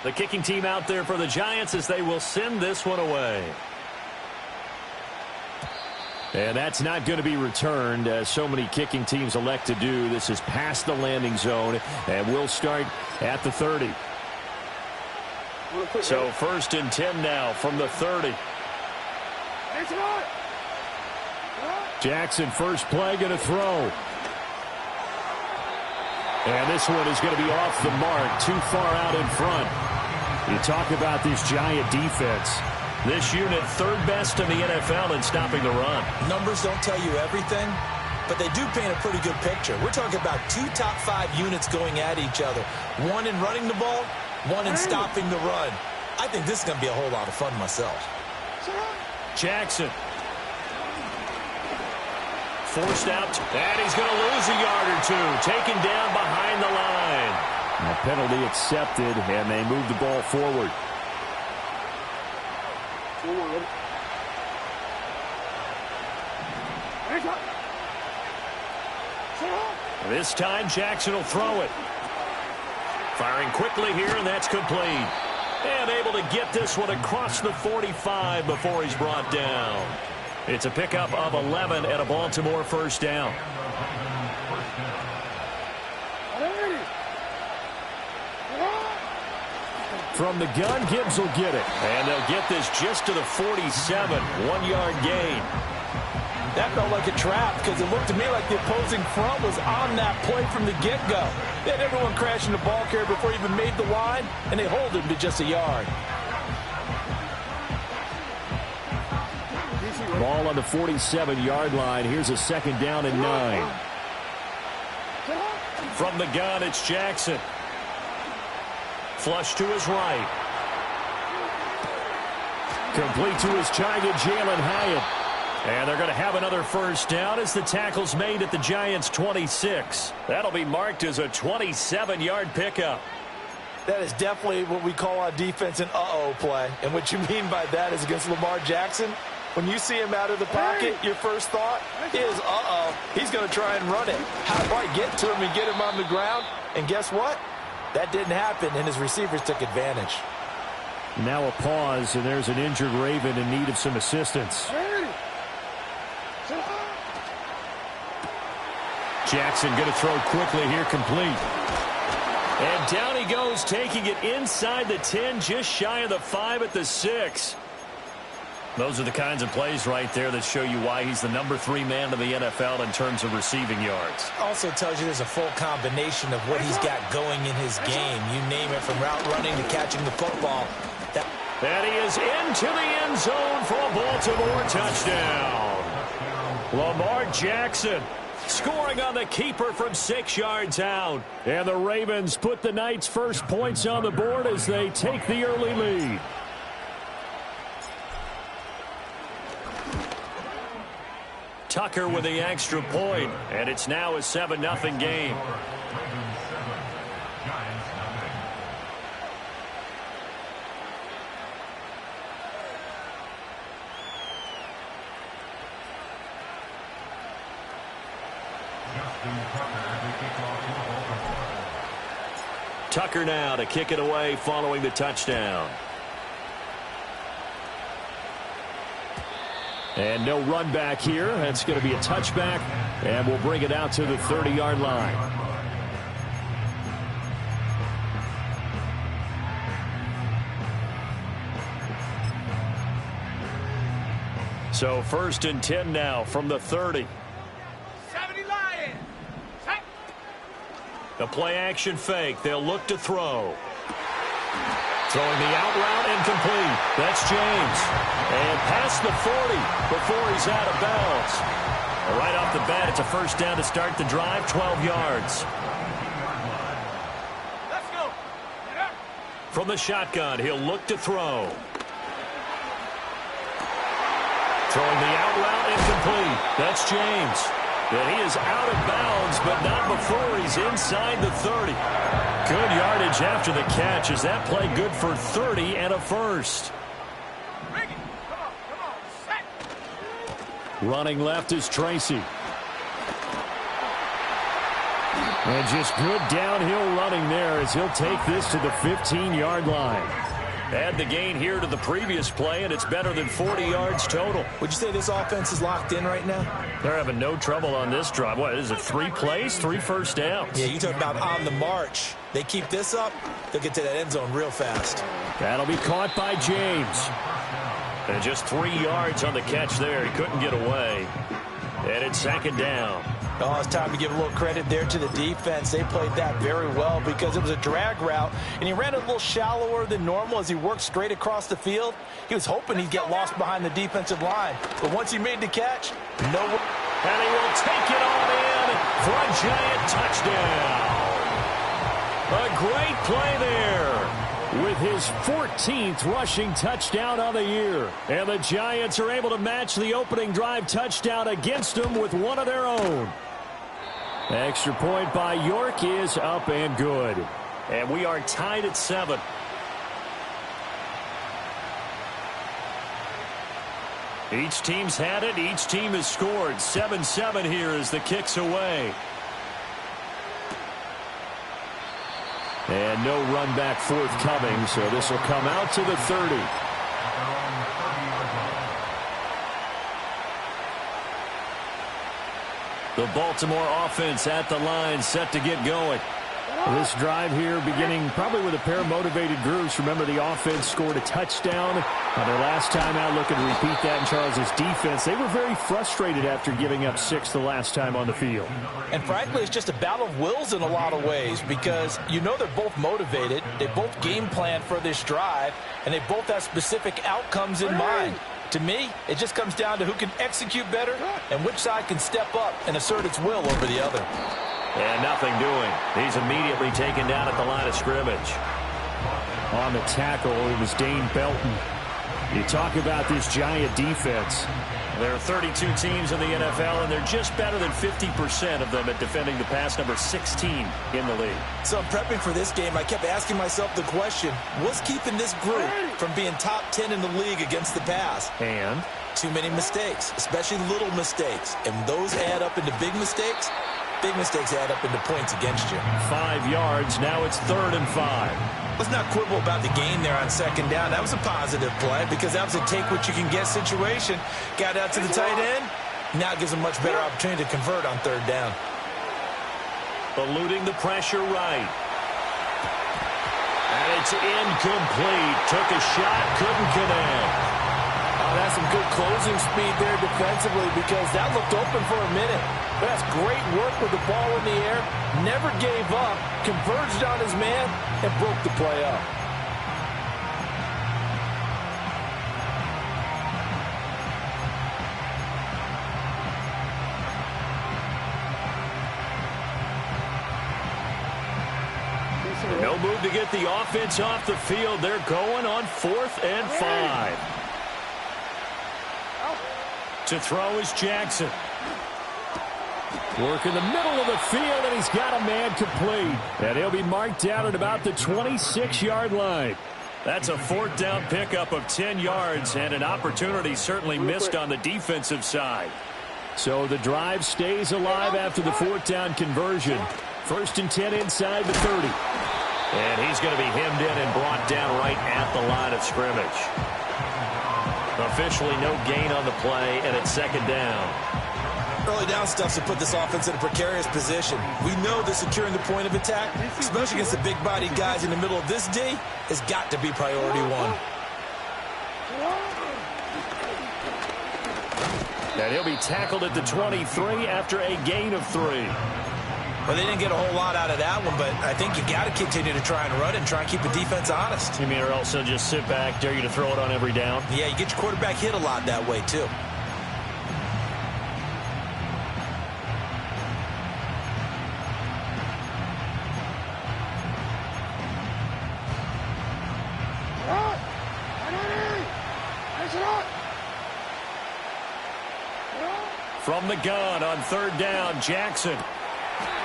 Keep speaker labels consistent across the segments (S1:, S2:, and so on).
S1: The kicking team out there for the Giants as they will send this one away. And that's not going to be returned, as so many kicking teams elect to do. This is past the landing zone, and we'll start at the 30. So 1st and 10 now from the 30. Jackson, first play, going to throw. And this one is going to be off the mark, too far out in front. You talk about this Giant defense. This unit, 3rd best in the NFL in stopping the run.
S2: Numbers don't tell you everything, but they do paint a pretty good picture. We're talking about 2 top 5 units going at each other. One in running the ball, one in stopping the run. I think this is going to be a whole lot of fun myself.
S1: Jackson. Forced out, and he's going to lose a yard or 2. Taken down behind the line. A penalty accepted, and they move the ball forward. This time, Jackson will throw it. Firing quickly here, and that's complete. And able to get this one across the 45 before he's brought down. It's a pickup of 11 and a Baltimore first down. From the gun, Gibbs will get it. And they'll get this just to the 47. 1-yard gain.
S2: That felt like a trap because it looked to me like the opposing front was on that play from the get-go. They had everyone crashing the ball carrier before he even made the line, and they hold him to just a yard.
S1: Ball on the 47-yard line. Here's a 2nd down and 9. From the gun, it's Jackson. Flush to his right. Complete to his giant Jalen Hyatt. And they're going to have another first down as the tackle's made at the Giants' 26. That'll be marked as a 27-yard pickup.
S2: That is definitely what we call on defense an uh-oh play. And what you mean by that is against Lamar Jackson, when you see him out of the pocket, your first thought is, uh-oh, he's going to try and run it. How do I get to him and get him on the ground? And guess what? That didn't happen, and his receivers took advantage.
S1: Now a pause, and there's an injured Raven in need of some assistance. Jackson going to throw quickly here, complete. And down he goes, taking it inside the 10, just shy of the 5 at the 6. Those are the kinds of plays right there that show you why he's the number 3 man in the NFL in terms of receiving yards.
S2: Also tells you there's a full combination of what he's got going in his game. You name it, from route running to catching the football.
S1: And he is into the end zone for a Baltimore touchdown. Lamar Jackson scoring on the keeper from 6 yards out. And the Ravens put the Knights' first points on the board as they take the early lead. Tucker with the extra point, and it's now a 7-0 game. Tucker now to kick it away following the touchdown. And no run back here. That's going to be a touchback, and we'll bring it out to the 30-yard line. So 1st and 10 now from the 30. The play action fake. They'll look to throw. Throwing the out route incomplete. That's James. And past the 40 before he's out of bounds. Right off the bat, it's a first down to start the drive, 12 yards. Let's go. From the shotgun, he'll look to throw. Throwing the out route incomplete. That's James. And he is out of bounds, but not before he's inside the 30. Good yardage after the catch. Is that play good for 30 and a first? Running left is Tracy. And just good downhill running there as he'll take this to the 15-yard line. Add the gain here to the previous play, and it's better than 40 yards total.
S2: Would you say this offense is locked in right now?
S1: They're having no trouble on this drive. What is it, 3 plays, 3 first downs?
S2: Yeah, you talk about on the march. They keep this up, they'll get to that end zone real fast.
S1: That'll be caught by James. And just 3 yards on the catch there. He couldn't get away. And it's second down.
S2: Oh, it's time to give a little credit there to the defense. They played that very well because it was a drag route, and he ran a little shallower than normal as he worked straight across the field. He was hoping he'd get lost behind the defensive line, but once he made the catch, no.
S1: And he will take it on in for a giant touchdown. A great play there with his 14th rushing touchdown of the year. And the Giants are able to match the opening drive touchdown against them with one of their own. Extra point by York is up and good. And we are tied at 7. Each team's had it. Each team has scored. 7-7 here as the kick's away. And no run back forthcoming, so this will come out to the 30. The Baltimore offense at the line, set to get going. This drive here beginning probably with a pair of motivated groups. Remember, the offense scored a touchdown on their last time out. Looking to repeat that in Charles's defense. They were very frustrated after giving up 6 the last time on the field.
S2: And frankly, it's just a battle of wills in a lot of ways because you know they're both motivated. They both game plan for this drive, and they both have specific outcomes in mind. To me, it just comes down to who can execute better and which side can step up and assert its will over the other.
S1: And nothing doing. He's immediately taken down at the line of scrimmage. On the tackle, it was Dane Belton. You talk about this Giant defense. There are 32 teams in the NFL, and they're just better than 50% of them at defending the pass, number 16 in the league.
S2: So I'm prepping for this game. I kept asking myself the question, what's keeping this group from being top 10 in the league against the pass?
S1: And?
S2: Too many mistakes, especially little mistakes. And those add up into big mistakes. Big mistakes add up into points against you.
S1: 5 yards. Now it's 3rd and 5.
S2: Let's not quibble about the gain there on second down. That was a positive play because that was a take-what-you-can-get situation. Got out to the tight end. Now it gives a much better opportunity to convert on 3rd down.
S1: Eluding the pressure right. And it's incomplete. Took a shot, couldn't connect.
S2: That's some good closing speed there defensively because that looked open for a minute. But that's great work with the ball in the air. Never gave up, converged on his man, and broke the play up.
S1: No move to get the offense off the field. They're going on 4th and 5. To throw is Jackson. Work in the middle of the field, and he's got a man complete. And he'll be marked down at about the 26-yard line. That's a 4th down pickup of 10 yards, and an opportunity certainly missed on the defensive side. So the drive stays alive after the 4th down conversion. 1st and 10 inside the 30. And he's going to be hemmed in and brought down right at the line of scrimmage. Officially no gain on the play, and it's 2nd down.
S2: Early down stuff to put this offense in a precarious position. We know that securing the point of attack, especially against the big-bodied guys in the middle of this D, has got to be priority 1.
S1: And he'll be tackled at the 23 after a gain of 3.
S2: Well, they didn't get a whole lot out of that one, but I think you got to continue to try and run and try and keep the defense honest.
S1: You mean or else they'll just sit back, dare you to throw it on every down?
S2: Yeah, you get your quarterback hit a lot that way, too.
S1: From the gun on 3rd down, Jackson.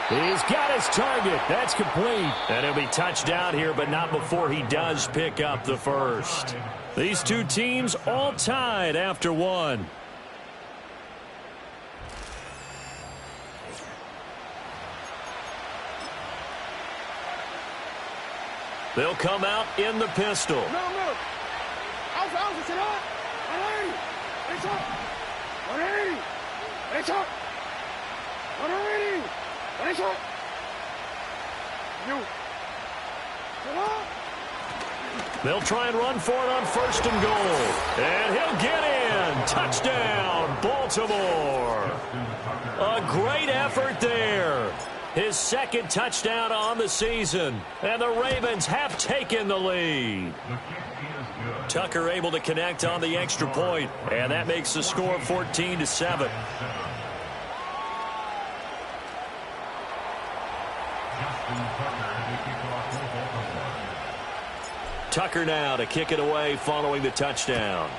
S1: He's got his target. That's complete. And he'll be touchdown here, but not before he does pick up the first. These two teams all tied after 1. They'll come out in the pistol.
S3: No. Out, sit up. 180. It's up. 180. It's up. 180. It's up. You. Sit up.
S1: They'll try and run for it on 1st and goal. And he'll get in. Touchdown, Baltimore. A great effort there. His 2nd touchdown on the season. And the Ravens have taken the lead. Tucker able to connect on the extra point. And that makes the score 14-7. Tucker now to kick it away following the touchdown.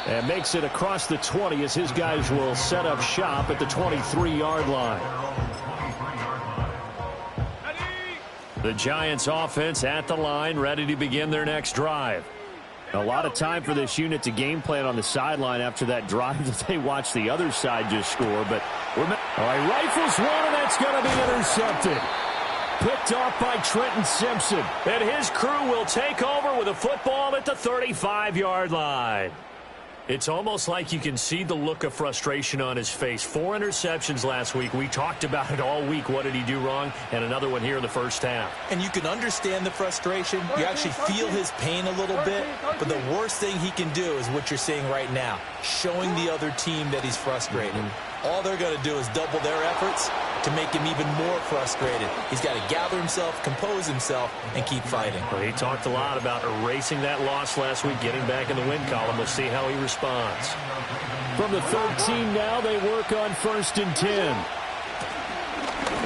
S1: And makes it across the 20 as his guys will set up shop at the 23-yard line. The Giants offense at the line, ready to begin their next drive. A lot of time for this unit to game plan on the sideline after that drive that they watched the other side just score. But all right, rifles one, and that's going to be intercepted. Picked off by Trenton Simpson. And his crew will take over with a football at the 35-yard line. It's almost like you can see the look of frustration on his face. 4 interceptions last week. We talked about it all week. What did he do wrong? And another one here in the first half.
S2: And you can understand the frustration. You actually feel his pain a little bit. But the worst thing he can do is what you're seeing right now, showing the other team that he's frustrated. All they're going to do is double their efforts to make him even more frustrated. He's got to gather himself, compose himself, and keep fighting.
S1: Well, he talked a lot about erasing that loss last week, getting back in the win column. We'll see how he responds. From the 13 now, they work on 1st and 10.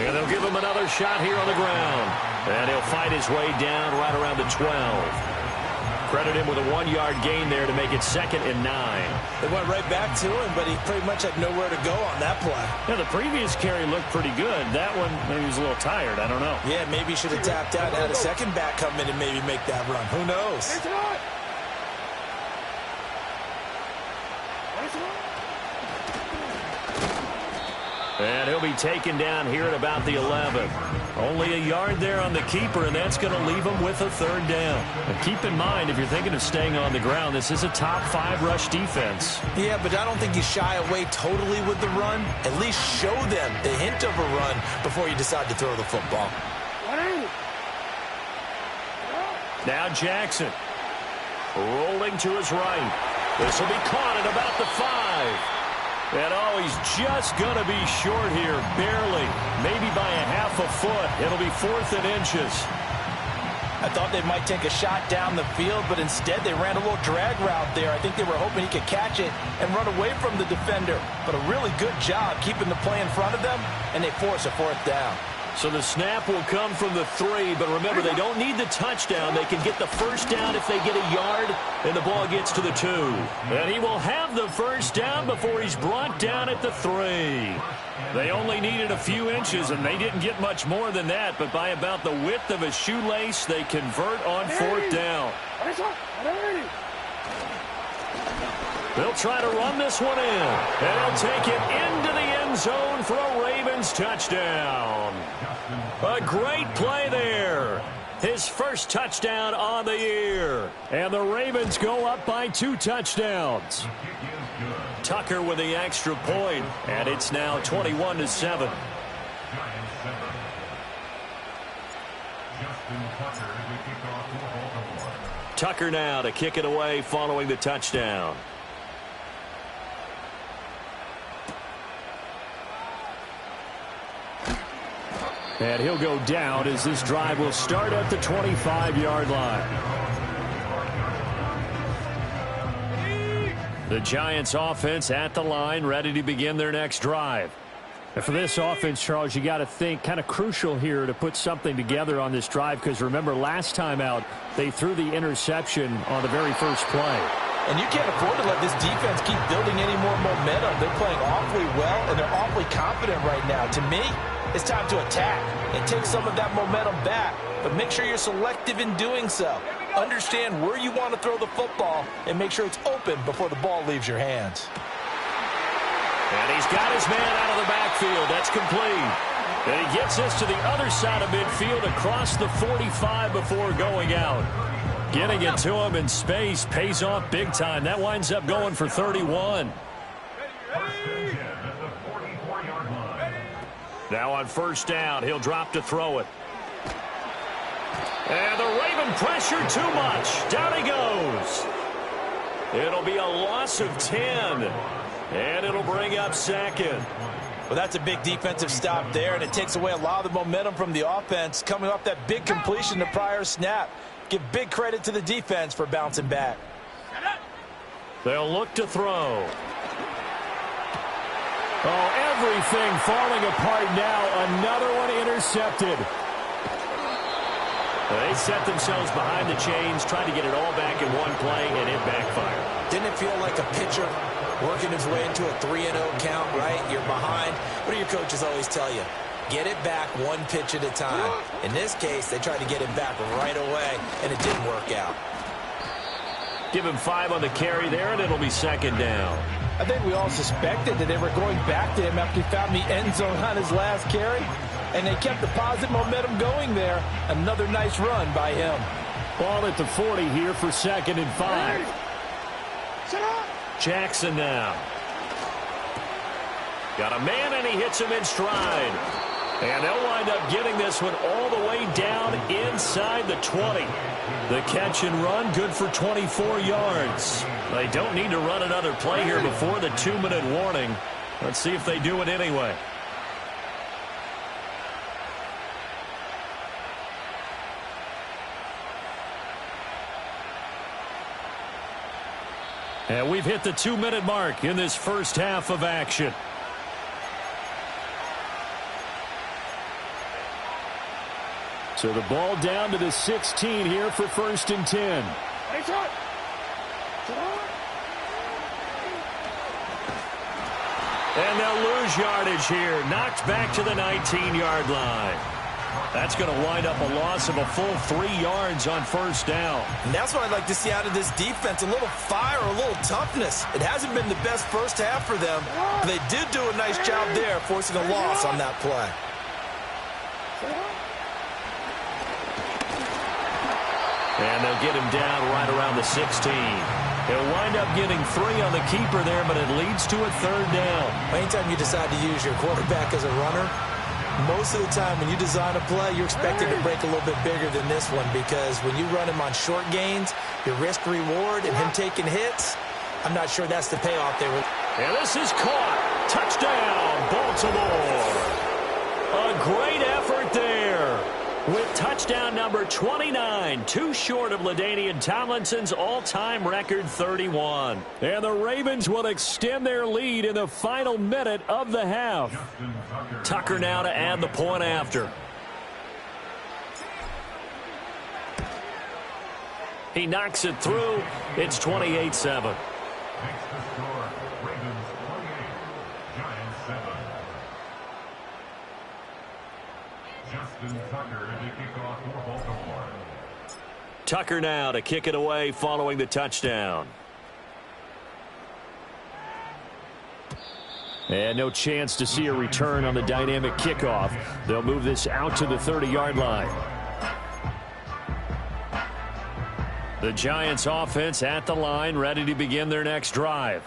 S1: And they'll give him another shot here on the ground. And he'll fight his way down right around the 12. Credit him with a 1-yard gain there to make it 2nd and 9.
S2: They went right back to him, but he pretty much had nowhere to go on that play.
S1: Yeah, the previous carry looked pretty good. That one, maybe he was a little tired. I don't know.
S2: Yeah, maybe he should have tapped out and had a second back come in and maybe make that run. Who knows?
S1: And he'll be taken down here at about the 11. Only a yard there on the keeper, and that's going to leave him with a 3rd down. And keep in mind, if you're thinking of staying on the ground, this is a top 5 rush defense.
S2: Yeah, but I don't think you shy away totally with the run. At least show them the hint of a run before you decide to throw the football.
S1: Now Jackson rolling to his right. This will be caught at about the 5. And he's just going to be short here, barely, maybe by a half a foot. It'll be 4th and inches.
S2: I thought they might take a shot down the field, but instead they ran a little drag route there. I think they were hoping he could catch it and run away from the defender. But a really good job keeping the play in front of them, and they force a 4th down.
S1: So the snap will come from the 3, but remember, they don't need the touchdown. They can get the 1st down if they get a yard, and the ball gets to the 2. And he will have the 1st down before he's brought down at the 3. They only needed a few inches, and they didn't get much more than that, but by about the width of a shoelace, they convert on 4th down. They'll try to run this one in, and he'll take it into the end zone for a Ravens touchdown. A great play there. His 1st touchdown on the year. And the Ravens go up by 2 touchdowns. Tucker with the extra point, and it's now 21-7. Tucker now to kick it away following the touchdown. And he'll go down as this drive will start at the 25-yard line. The Giants offense at the line, ready to begin their next drive. And for this offense, Charles, you got to think kind of crucial here to put something together on this drive, because remember, last time out, they threw the interception on the very first play.
S2: And you can't afford to let this defense keep building any more momentum. They're playing awfully well, and they're awfully confident right now. To me, it's time to attack and take some of that momentum back, but make sure you're selective in doing so. Understand where you want to throw the football and make sure it's open before the ball leaves your hands.
S1: And he's got his man out of the backfield. That's complete. And he gets this to the other side of midfield across the 45 before going out. Getting it to him in space pays off big time. That winds up going for 31. Now on first down, he'll drop to throw it. And the Raven pressure too much. Down he goes. It'll be a loss of 10. And it'll bring up second.
S2: Well, that's a big defensive stop there, and it takes away a lot of the momentum from the offense coming off that big completion the prior snap. Give big credit to the defense for bouncing back.
S1: They'll look to throw. Oh, everything falling apart now. Another one intercepted. They set themselves behind the chains, trying to get it all back in one play, and it backfired.
S2: Didn't it feel like a pitcher working his way into a 3-0 count, right? You're behind. What do your coaches always tell you? Get it back one pitch at a time. In this case, they tried to get it back right away, and it didn't work out.
S1: Give him 5 on the carry there, and it'll be second down.
S2: I think we all suspected that they were going back to him after he found the end zone on his last carry, and they kept the positive momentum going there. Another nice run by him.
S1: Ball at the 40 here for second and 5. Jackson now. Got a man, and he hits him in stride. And they'll wind up getting this one all the way down inside the 20. The catch and run, good for 24 yards. They don't need to run another play here before the 2-minute warning. Let's see if they do it anyway. And we've hit the 2-minute mark in this first half of action. So the ball down to the 16 here for first and 10. And they'll lose yardage here. Knocked back to the 19-yard line. That's going to wind up a loss of a full 3 yards on first down.
S2: And that's what I'd like to see out of this defense, a little fire, a little toughness. It hasn't been the best first half for them. They did do a nice job there, forcing a loss on that play.
S1: And they'll get him down right around the 16. He'll wind up getting 3 on the keeper there, but it leads to a third down.
S2: Anytime you decide to use your quarterback as a runner, most of the time when you design a play, you're expected to break a little bit bigger than this one, because when you run him on short gains, your risk-reward and him taking hits, I'm not sure that's the payoff there.
S1: And this is caught. Touchdown, Baltimore. A great effort there. With touchdown number 29, too short of LaDainian Tomlinson's all-time record 31. And the Ravens will extend their lead in the final minute of the half. Tucker now to add the point after. He knocks it through. It's 28-7. Tucker now to kick it away following the touchdown. And no chance to see a return on the dynamic kickoff. They'll move this out to the 30-yard line. The Giants offense at the line, ready to begin their next drive.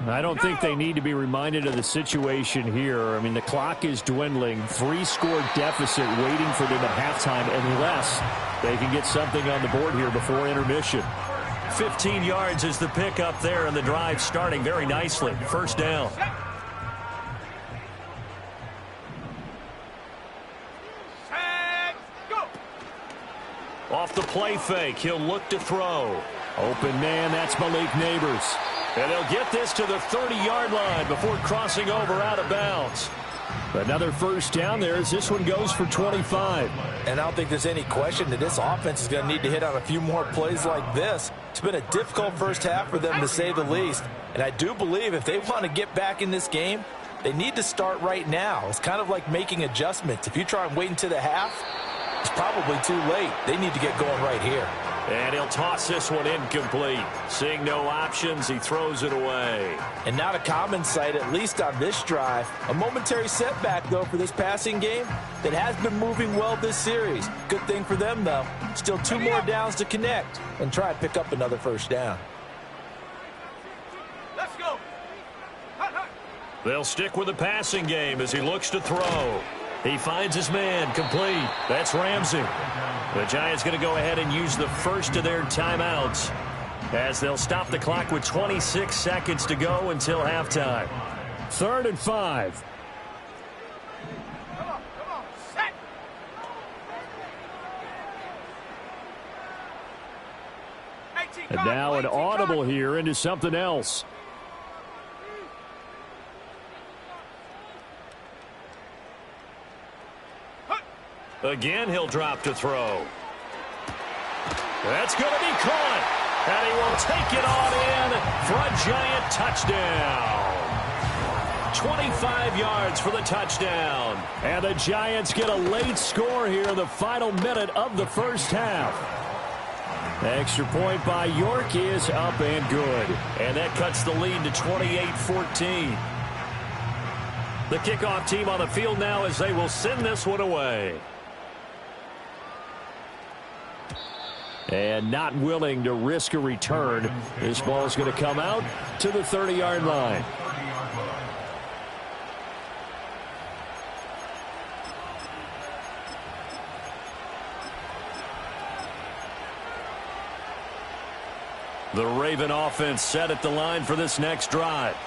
S1: I don't think they need to be reminded of the situation here. I mean, the clock is dwindling. 3-score deficit waiting for them at halftime unless they can get something on the board here before intermission. 15 yards is the pickup there, and the drive starting very nicely. First down. Off the play fake, he'll look to throw. Open man, that's Malik Neighbors. And they'll get this to the 30-yard line before crossing over out of bounds. Another first down there as this one goes for 25.
S2: And I don't think there's any question that this offense is going to need to hit on a few more plays like this. It's been a difficult first half for them, to say the least. And I do believe if they want to get back in this game, they need to start right now. It's kind of like making adjustments. If you try and wait until the half, it's probably too late. They need to get going right here.
S1: And he'll toss this one incomplete. Seeing no options, he throws it away.
S2: And not a common sight, at least on this drive. A momentary setback, though, for this passing game that has been moving well this series. Good thing for them, though. Still 2 more downs to connect and try and pick up another first down.
S3: Let's go.
S1: They'll stick with the passing game as he looks to throw. He finds his man, complete. That's Ramsey. The Giants going to go ahead and use the first of their timeouts as they'll stop the clock with 26 seconds to go until halftime. 3rd and 5.
S3: Come on, set.
S1: And now an audible here into something else. Again, he'll drop to throw. That's going to be caught. And he will take it on in for a Giant touchdown. 25 yards for the touchdown. And the Giants get a late score here in the final minute of the first half. Extra point by York is up and good. And that cuts the lead to 28-14. The kickoff team on the field now as they will send this one away. And not willing to risk a return. This ball is going to come out to the 30-yard line. The Raven offense set at the line for this next drive.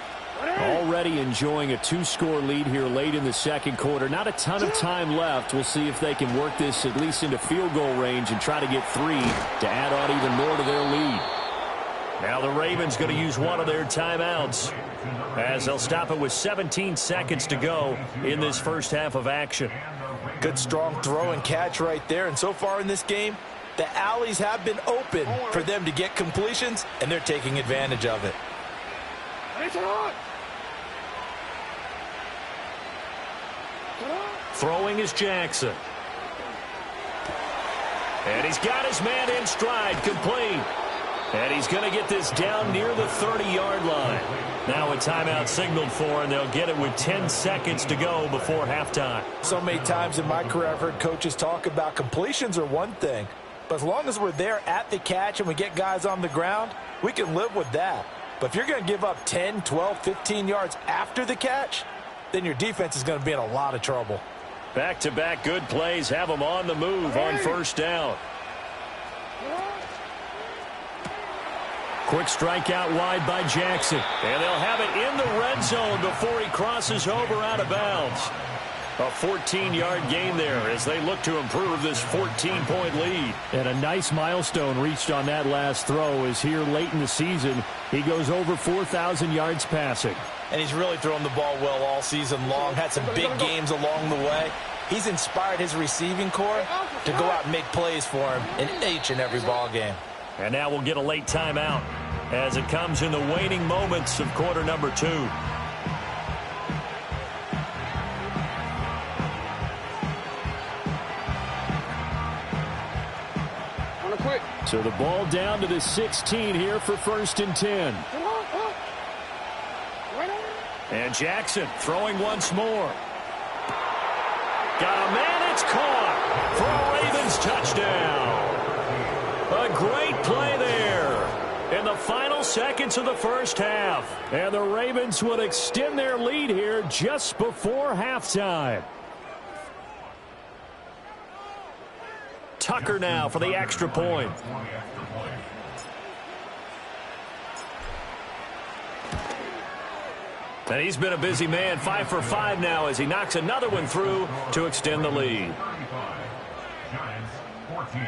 S1: Already enjoying a 2-score lead here late in the second quarter. Not a ton of time left. We'll see if they can work this at least into field goal range and try to get 3 to add on even more to their lead. Now the Ravens going to use one of their timeouts as they'll stop it with 17 seconds to go in this first half of action.
S2: Good strong throw and catch right there. And so far in this game, the alleys have been open for them to get completions, and they're taking advantage of it.
S1: Throwing is Jackson. And he's got his man in stride, complete. And he's going to get this down near the 30-yard line. Now a timeout signaled for, and they'll get it with 10 seconds to go before halftime.
S2: So many times in my career I've heard coaches talk about completions are one thing, but as long as we're there at the catch and we get guys on the ground, we can live with that. But if you're going to give up 10, 12, 15 yards after the catch, then your defense is going to be in a lot of trouble.
S1: Back-to-back good plays have them on the move on first down. Quick strike out wide by Jackson. And they'll have it in the red zone before he crosses over out of bounds. A 14-yard gain there as they look to improve this 14-point lead. And a nice milestone reached on that last throw is here late in the season. He goes over 4,000 yards passing.
S2: And he's really thrown the ball well all season long. Had some big games along the way. He's inspired his receiving corps to go out and make plays for him in each and every ball game.
S1: And now we'll get a late timeout as it comes in the waning moments of quarter number 2. So the ball down to the 16 here for 1st and 10. And Jackson throwing once more. Got a man, it's caught for a Ravens touchdown. A great play there in the final seconds of the first half. And the Ravens would extend their lead here just before halftime. Tucker now for the extra point. And he's been a busy man, 5 for 5 now as he knocks another one through to extend the lead.
S4: Giants 14.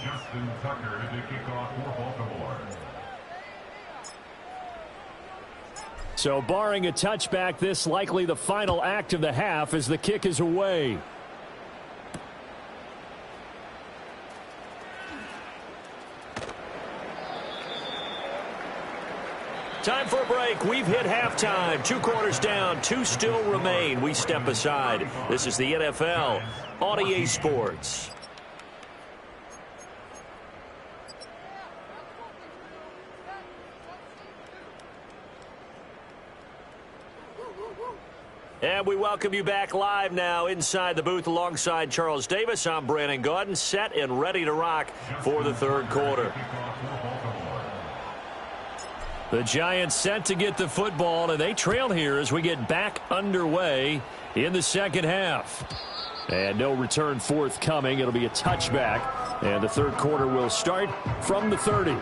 S4: Justin Tucker to kick off for Baltimore.
S1: So barring a touchback, this likely the final act of the half as the kick is away. Time for a break. We've hit halftime. 2 quarters down. 2 still remain. We step aside. This is the NFL on EA Sports. And we welcome you back live now inside the booth alongside Charles Davis. I'm Brandon Gaudin, set and ready to rock for the third quarter. The Giants set to get the football, and they trail here as we get back underway in the second half. And no return forthcoming. It'll be a touchback, and the third quarter will start from the 30.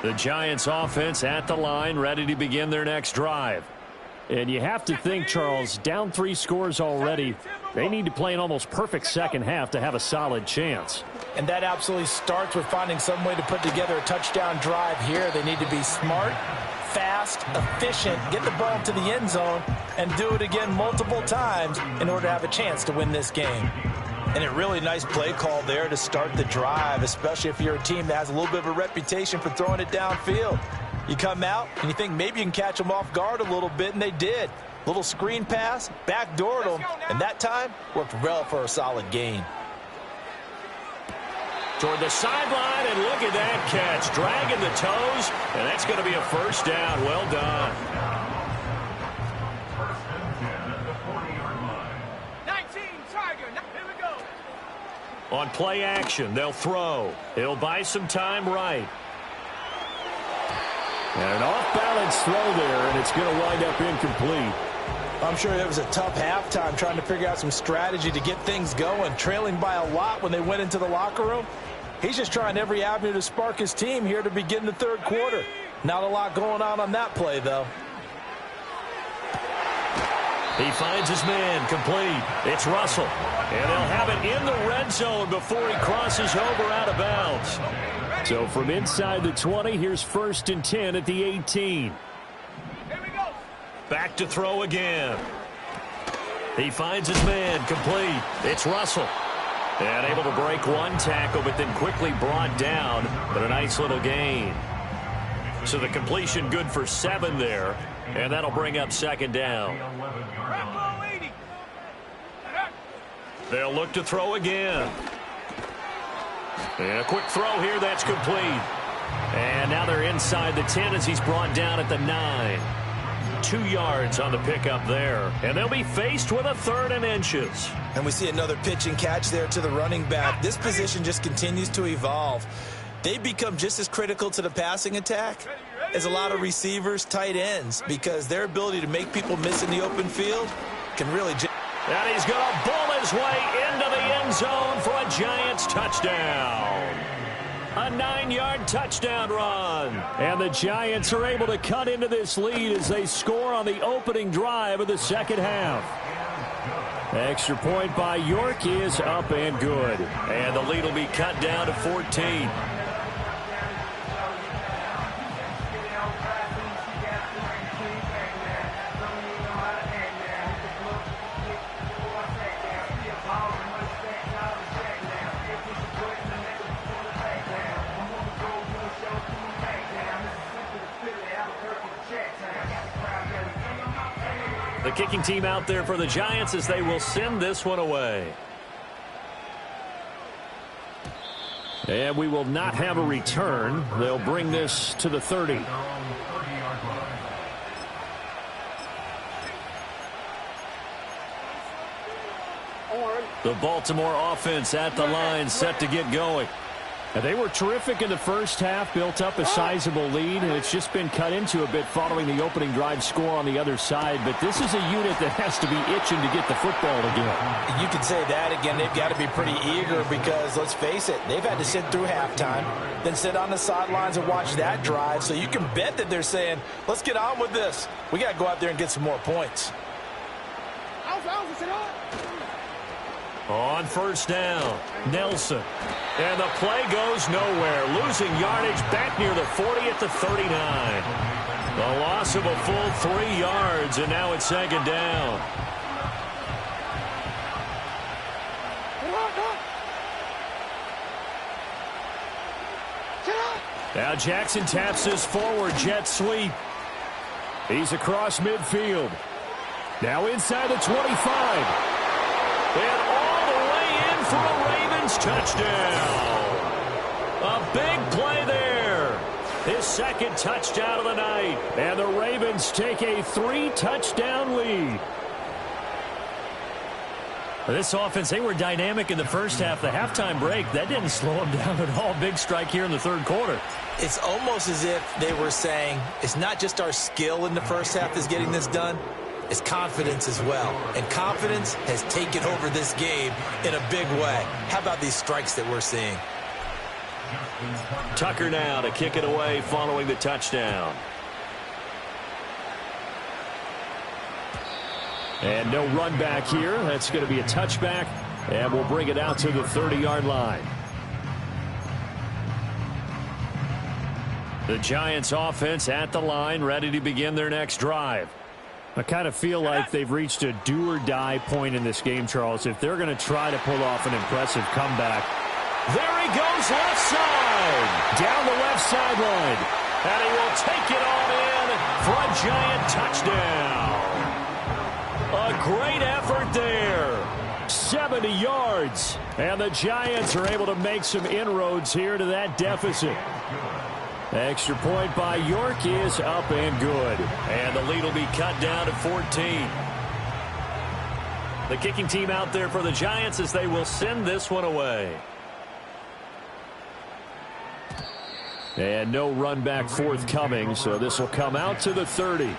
S1: The Giants offense at the line, ready to begin their next drive. And you have to think, Charles, down 3 scores already. They need to play an almost perfect second half to have a solid chance.
S2: And that absolutely starts with finding some way to put together a touchdown drive here. They need to be smart, fast, efficient, get the ball to the end zone, and do it again multiple times in order to have a chance to win this game. And a really nice play call there to start the drive, especially if you're a team that has a little bit of a reputation for throwing it downfield. You come out and you think maybe you can catch them off guard a little bit, and they did. Little screen pass, backdoored them, and that time worked well for a solid gain.
S1: Toward the sideline, and look at that catch. Dragging the toes, and that's going to be a first down. Well done.
S4: First and 10 at the 40-yard line.
S3: 19, Tiger. Here we go.
S1: On play action, they'll throw. It'll buy some time right.
S5: And an off-balance throw there, and it's going to wind up incomplete.
S2: I'm sure it was a tough halftime trying to figure out some strategy to get things going, trailing by a lot when they went into the locker room. He's just trying every avenue to spark his team here to begin the third quarter. Not a lot going on that play, though.
S1: He finds his man complete. It's Russell. And they'll have it in the red zone before he crosses over out of bounds.
S5: So from inside the 20, here's first and 10 at the 18.
S1: Back to throw again. He finds his man complete. It's Russell. And able to break one tackle, but then quickly brought down. But a nice little gain. So the completion good for 7 there. And that'll bring up second down. They'll look to throw again. And a quick throw here, that's complete. And now they're inside the 10 as he's brought down at the 9. 2 yards on the pickup there. And they'll be faced with a 3rd and inches.
S2: And we see another pitch and catch there to the running back. This position just continues to evolve. They become just as critical to the passing attack as a lot of receivers, tight ends, because their ability to make people miss in the open field can really...
S1: And he's going to bull his way into the end zone for a Giants touchdown. A 9-yard touchdown run.
S5: And the Giants are able to cut into this lead as they score on the opening drive of the second half. Extra point by York is up and good.
S1: And the lead will be cut down to 14. The kicking team out there for the Giants as they will send this one away.
S5: And we will not have a return. They'll bring this to the 30.
S1: The Baltimore offense at the line, set to get going.
S5: They were terrific in the first half, built up a sizable lead, and it's just been cut into a bit following the opening drive score on the other side. But this is a unit that has to be itching to get the football again.
S2: You could say that again. They've got to be pretty eager because, let's face it, they've had to sit through halftime, then sit on the sidelines and watch that drive. So you can bet that they're saying, let's get on with this. We got to go out there and get some more points.
S1: On first down, Nelson. And the play goes nowhere. Losing yardage back near the 40 at the 39. The loss of a full 3 yards, and now it's second down. Now Jackson taps this forward jet sweep.
S5: He's across midfield. Now inside the 25.
S1: And all the way in for a Ravens touchdown. A big play there. His second touchdown of the night.
S5: And the Ravens take a 3-touchdown lead.
S1: This offense, they were dynamic in the first half. The halftime break, that didn't slow them down at all. Big strike here in the third quarter.
S2: It's almost as if they were saying, it's not just our skill in the first half that's getting this done. It's confidence as well. And confidence has taken over this game in a big way. How about these strikes that we're seeing?
S1: Tucker now to kick it away following the touchdown.
S5: And no run back here. That's going to be a touchback. And we'll bring it out to the 30-yard line.
S1: The Giants offense at the line, ready to begin their next drive.
S5: I kind of feel like they've reached a do-or-die point in this game, Charles. If they're going to try to pull off an impressive comeback.
S1: There he goes left side.
S5: Down the left sideline.
S1: And he will take it on in for a Giant touchdown. A great effort there.
S5: 70 yards. And the Giants are able to make some inroads here to that deficit. Extra point by York is up and good.
S1: And the lead will be cut down to 14. The kicking team out there for the Giants as they will send this one away.
S5: And no run back forthcoming, so this will come out to the 30.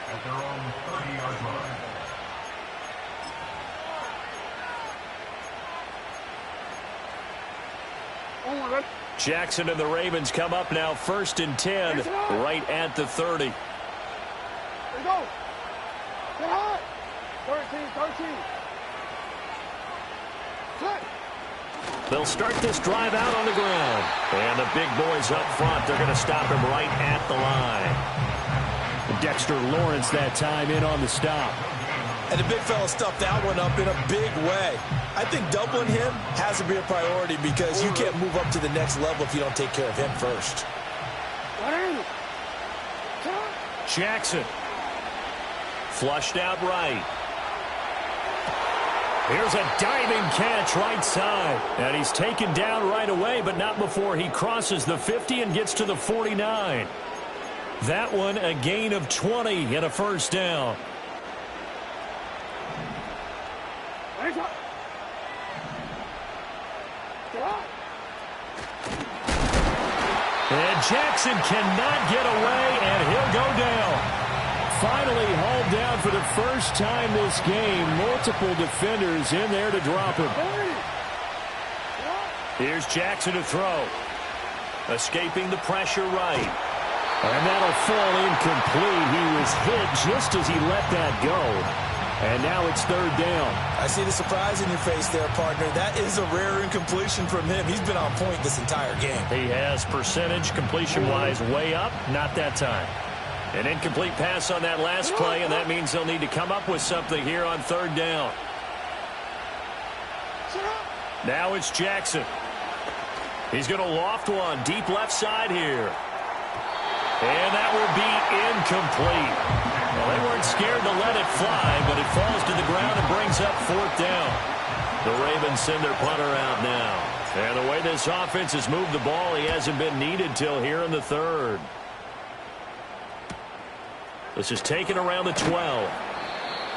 S1: Jackson and the Ravens come up now 1st and 10 right at the 30.
S3: Let's go. Get high. 13. Set.
S1: They'll start this drive out on the ground. And the big boys up front, they're going to stop him right at the line.
S5: Dexter Lawrence that time in on the stop.
S2: And the big fella stuffed that one up in a big way. I think doubling him has to be a priority because you can't move up to the next level if you don't take care of him first.
S1: Jackson. Flushed out right. Here's a diving catch right side. And he's taken down right away, but not before he crosses the 50 and gets to the 49. That one a gain of 20 and a first down. And Jackson cannot get away, and he'll go down. Finally hauled down for the first time this game. Multiple defenders in there to drop him. Here's Jackson to throw. Escaping the pressure right.
S5: And that'll fall incomplete. He was hit just as he let that go. And now it's 3rd down.
S2: I see the surprise in your face there, partner. That is a rare incompletion from him. He's been on point this entire game.
S1: He has percentage completion-wise way up. Not that time. An incomplete pass on that last play, and that means they'll need to come up with something here on 3rd down. Now it's Jackson. He's going to loft one deep left side here. And that will be incomplete. Well, they weren't scared to let it fly, but it falls to the ground and brings up 4th down. The Ravens send their punter out now. And the way this offense has moved the ball, he hasn't been needed till here in the 3rd. This is taken around the 12.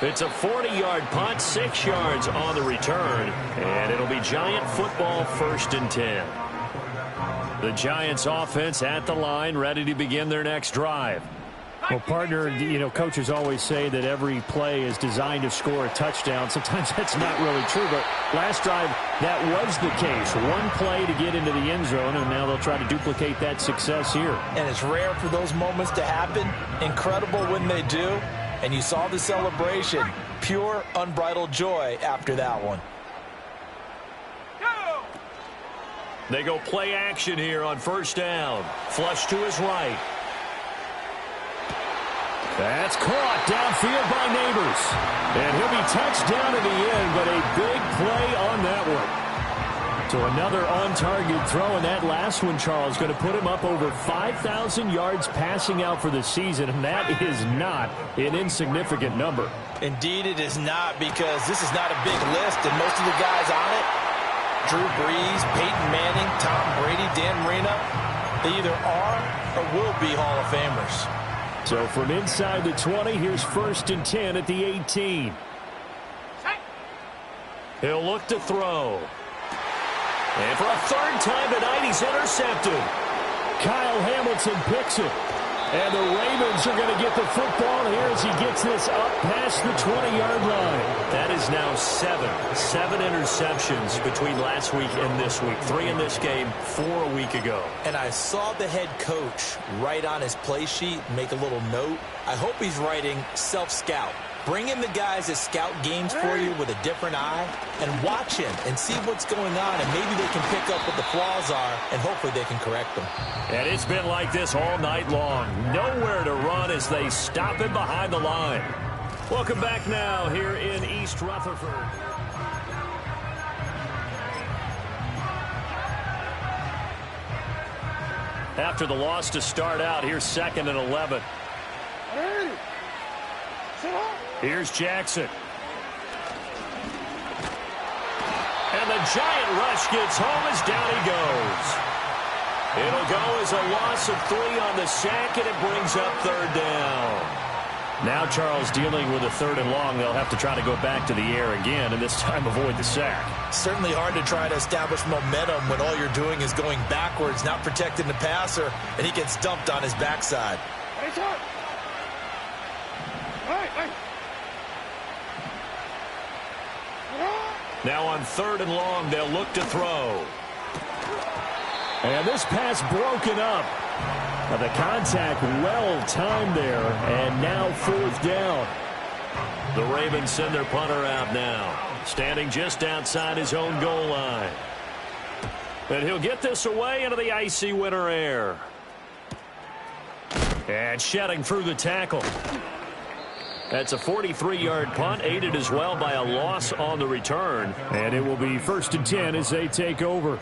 S1: It's a 40-yard punt, 6 yards on the return. And it'll be Giant football 1st and 10. The Giants offense at the line, ready to begin their next drive.
S5: Well, partner, you know, coaches always say that every play is designed to score a touchdown. Sometimes that's not really true, but last drive, that was the case. One play to get into the end zone, and now they'll try to duplicate that success here.
S2: And it's rare for those moments to happen. Incredible when they do. And you saw the celebration. Pure, unbridled joy after that one.
S1: They go play action here on 1st down. Flush to his right.
S5: That's caught downfield by Neighbors. And he'll be touched down to the end, but a big play on that one. So another on-target throw, and that last one, Charles, going to put him up over 5,000 yards passing out for the season, and that is not an insignificant number.
S2: Indeed it is not, because this is not a big list, and most of the guys on it, Drew Brees, Peyton Manning, Tom Brady, Dan Marino, they either are or will be Hall of Famers.
S5: So from inside the 20, here's 1st and 10 at the 18.
S1: He'll look to throw. And for a 3rd time tonight, he's intercepted.
S5: Kyle Hamilton picks it. And the Ravens are going to get the football here as he gets this up past the 20-yard line.
S1: That is now 7 interceptions between last week and this week. 3 in this game, 4 a week ago.
S2: And I saw the head coach write on his play sheet, make a little note. I hope he's writing self-scout. Bring in the guys that scout games for you with a different eye and watch him and see what's going on, and maybe they can pick up what the flaws are, and hopefully they can correct them.
S1: And it's been like this all night long. Nowhere to run as they stop him behind the line. Welcome back now here in East Rutherford. After the loss to start out, here's 2nd and 11. Here's Jackson. And the giant rush gets home as down he goes. It'll go as a loss of 3 on the sack, and it brings up 3rd down. Now Charles dealing with a 3rd and long. They'll have to try to go back to the air again, and this time avoid the sack.
S2: Certainly hard to try to establish momentum when all you're doing is going backwards, not protecting the passer, and he gets dumped on his backside.
S1: Now on 3rd and long, they'll look to throw.
S5: And this pass broken up. Now the contact well timed there, and now 4th down.
S1: The Ravens send their punter out now, standing just outside his own goal line. And he'll get this away into the icy winter air. And shedding through the tackle. That's a 43-yard punt, aided as well by a loss on the return.
S5: And it will be 1st and 10 as they take over.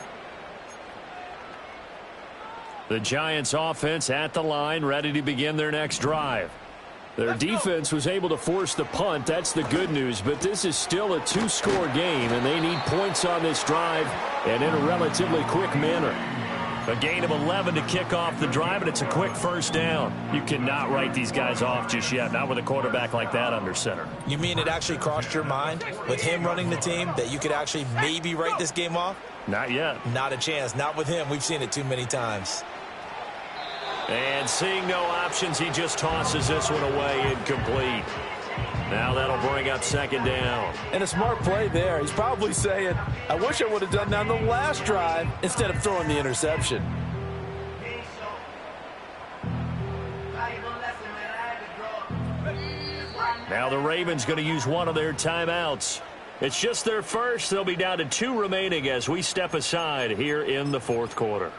S1: The Giants offense at the line, ready to begin their next drive.
S5: Their defense was able to force the punt. That's the good news. But this is still a 2-score game, and they need points on this drive and in a relatively quick manner.
S1: A gain of 11 to kick off the drive, and it's a quick 1st down. You cannot write these guys off just yet, not with a quarterback like that under center.
S2: You mean it actually crossed your mind with him running the team that you could actually maybe write this game off?
S1: Not yet.
S2: Not a chance. Not with him. We've seen it too many times.
S1: And seeing no options, he just tosses this one away, incomplete. Now that'll bring up 2nd down.
S2: And a smart play there. He's probably saying, I wish I would have done that on the last drive instead of throwing the interception.
S1: Now the Ravens going to use one of their timeouts. It's just their first. They'll be down to 2 remaining as we step aside here in the 4th quarter.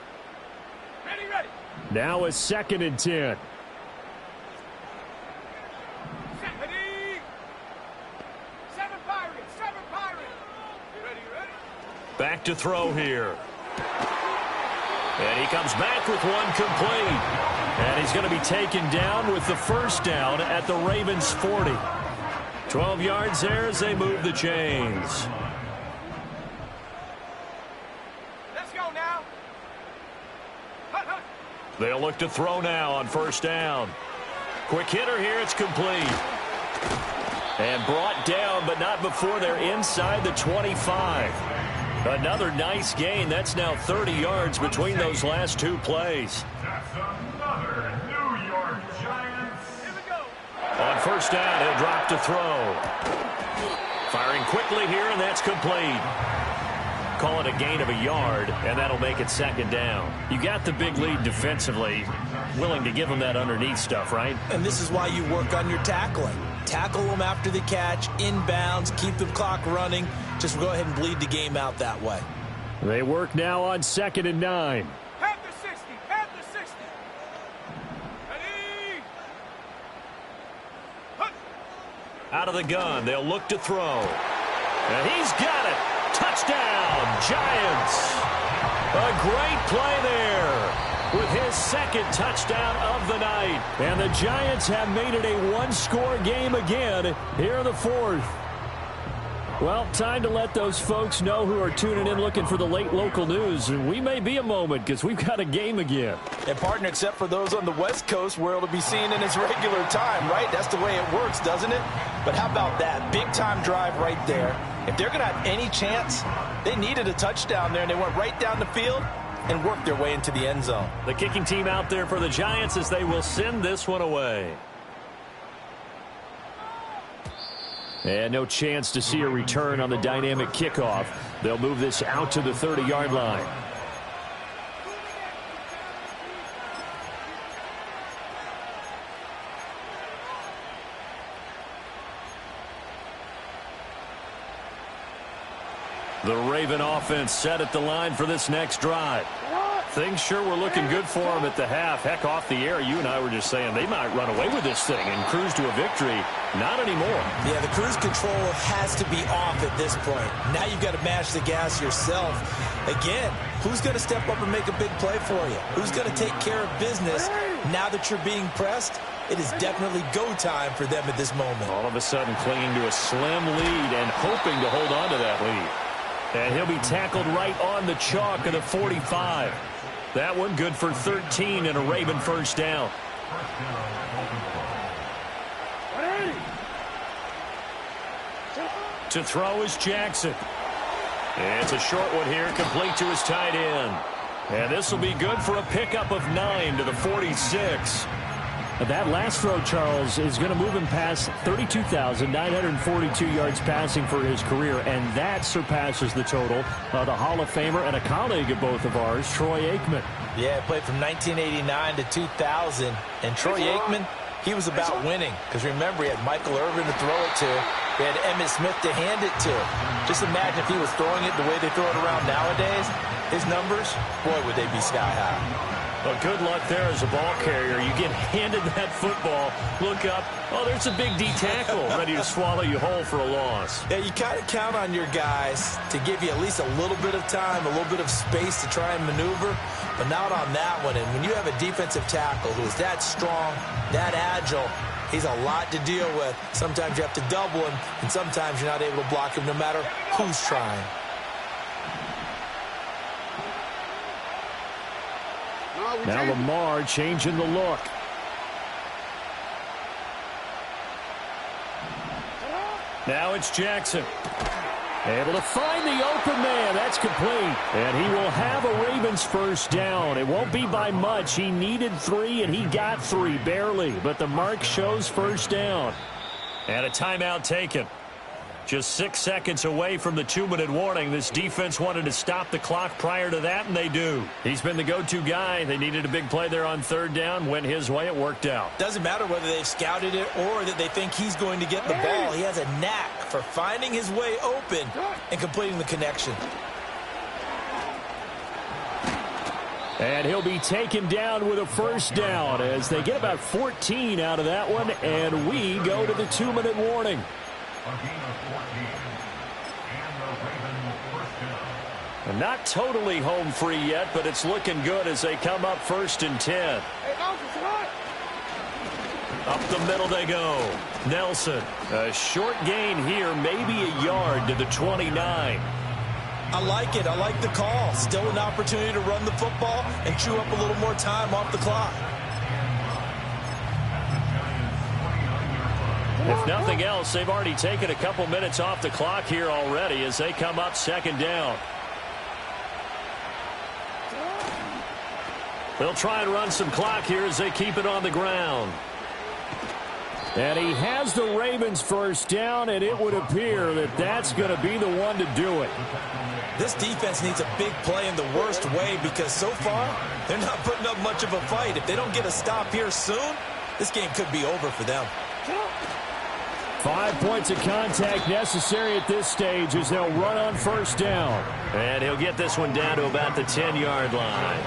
S3: Ready.
S5: Now a 2nd and 10.
S1: Back to throw here. And he comes back with one complete. And he's going to be taken down with the 1st down at the Ravens' 40. 12 yards there as they move the chains.
S3: Let's go now.
S1: They'll look to throw now on 1st down. Quick hitter here. It's complete. And brought down, but not before they're inside the 25. Another nice gain. That's now 30 yards between those last 2 plays.
S4: That's another New York Giants.
S3: Here we go.
S1: On 1st down, he'll drop to throw. Firing quickly here, and that's complete. Call it a gain of a yard, and that'll make it 2nd down. You got the big lead defensively. Willing to give them that underneath stuff, right?
S2: And this is why you work on your tackling. Tackle them after the catch, inbounds, keep the clock running. Just go ahead and bleed the game out that way.
S5: They work now on 2nd and 9.
S3: Have the 60. Have the 60. Ready.
S1: Out of the gun, they'll look to throw. And he's got it. Touchdown, Giants. A great play there with his second touchdown of the night. And the Giants have made it a one-score game again here in the fourth. Well, time to let those folks know who are tuning in looking for the late local news. And we may be a moment because we've got a game again.
S2: And, partner, except for those on the West Coast where it'll be seen in its regular time, right? That's the way it works, doesn't it? But how about that? Big-time drive right there. If they're going to have any chance, they needed a touchdown there, and they went right down the field and worked their way into the end zone.
S1: The kicking team out there for the Giants as they will send this one away. And no chance to see a return on the dynamic kickoff. They'll move this out to the 30-yard line. The Raven offense set at the line for this next drive. Things sure were looking good for them at the half. Heck, off the air, you and I were just saying they might run away with this thing and cruise to a victory. Not anymore.
S2: Yeah, the cruise control has to be off at this point. Now you've got to mash the gas yourself. Again, who's going to step up and make a big play for you? Who's going to take care of business now that you're being pressed? It is definitely go time for them at this moment.
S1: All of a sudden clinging to a slim lead and hoping to hold on to that lead. And he'll be tackled right on the chalk of the 45. That one good for 13 and a Raven first down. To throw is Jackson. It's a short one here, complete to his tight end. And this will be good for a pickup of 9 to the 46.
S5: That last throw, Charles, is going to move him past 32,942 yards passing for his career, and that surpasses the total of the Hall of Famer and a colleague of both of ours, Troy Aikman.
S2: Yeah, played from 1989 to 2000, and Troy Aikman, he was about winning. Because remember, he had Michael Irvin to throw it to. He had Emmitt Smith to hand it to. Just imagine if he was throwing it the way they throw it around nowadays. His numbers, boy, would they be sky high.
S1: Well, good luck there as a ball carrier. You get handed that football, look up, oh, there's a big D tackle ready to swallow you whole for a loss.
S2: Yeah, you kind of count on your guys to give you at least a little bit of time, a little bit of space to try and maneuver, but not on that one. And when you have a defensive tackle who is that strong, that agile, he's a lot to deal with. Sometimes you have to double him, and sometimes you're not able to block him no matter who's trying.
S5: Now Lamar changing the look.
S1: Now it's Jackson.
S5: Able to find the open man. That's complete. And he will have a Ravens first down. It won't be by much. He needed 3, and he got 3, barely. But the mark shows first down.
S1: And a timeout taken. Just 6 seconds away from the 2-minute warning. This defense wanted to stop the clock prior to that, and they do. He's been the go-to guy. They needed a big play there on third down. Went his way. It worked out.
S2: Doesn't matter whether they've scouted it or that they think he's going to get the ball. He has a knack for finding his way open and completing the connection.
S5: And he'll be taken down with a first down as they get about 14 out of that one, and we go to the 2-minute warning.
S1: And not totally home free yet, but it's looking good as they come up 1st and 10. Up the middle they go. Nelson, a short gain here, maybe a yard to the 29.
S2: I like it. I like the call. Still an opportunity to run the football and chew up a little more time off the clock.
S1: If nothing else, they've already taken a couple minutes off the clock here already as they come up 2nd down. They'll try and run some clock here as they keep it on the ground.
S5: And he has the Ravens first down, and it would appear that that's going to be the one to do it.
S2: This defense needs a big play in the worst way because so far they're not putting up much of a fight. If they don't get a stop here soon, this game could be over for them.
S5: 5 points of contact necessary at this stage as they'll run on first down.
S1: And he'll get this one down to about the 10-yard line.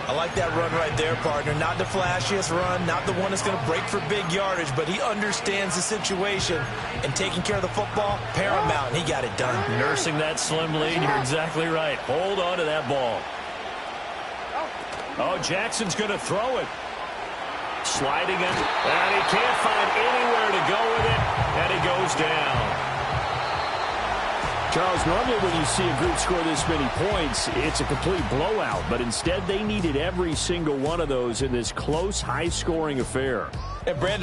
S2: I like that run right there, partner. Not the flashiest run, not the one that's going to break for big yardage, but he understands the situation, and taking care of the football, paramount, and he got it done.
S1: Nursing that slim lead, you're exactly right. Hold on to that ball. Oh, Jackson's going to throw it. Sliding it, and he can't find anywhere to go with it, and he goes down.
S5: Charles, normally when you see a group score this many points, it's a complete blowout. But instead, they needed every single one of those in this close, high-scoring affair.
S2: And Brandon,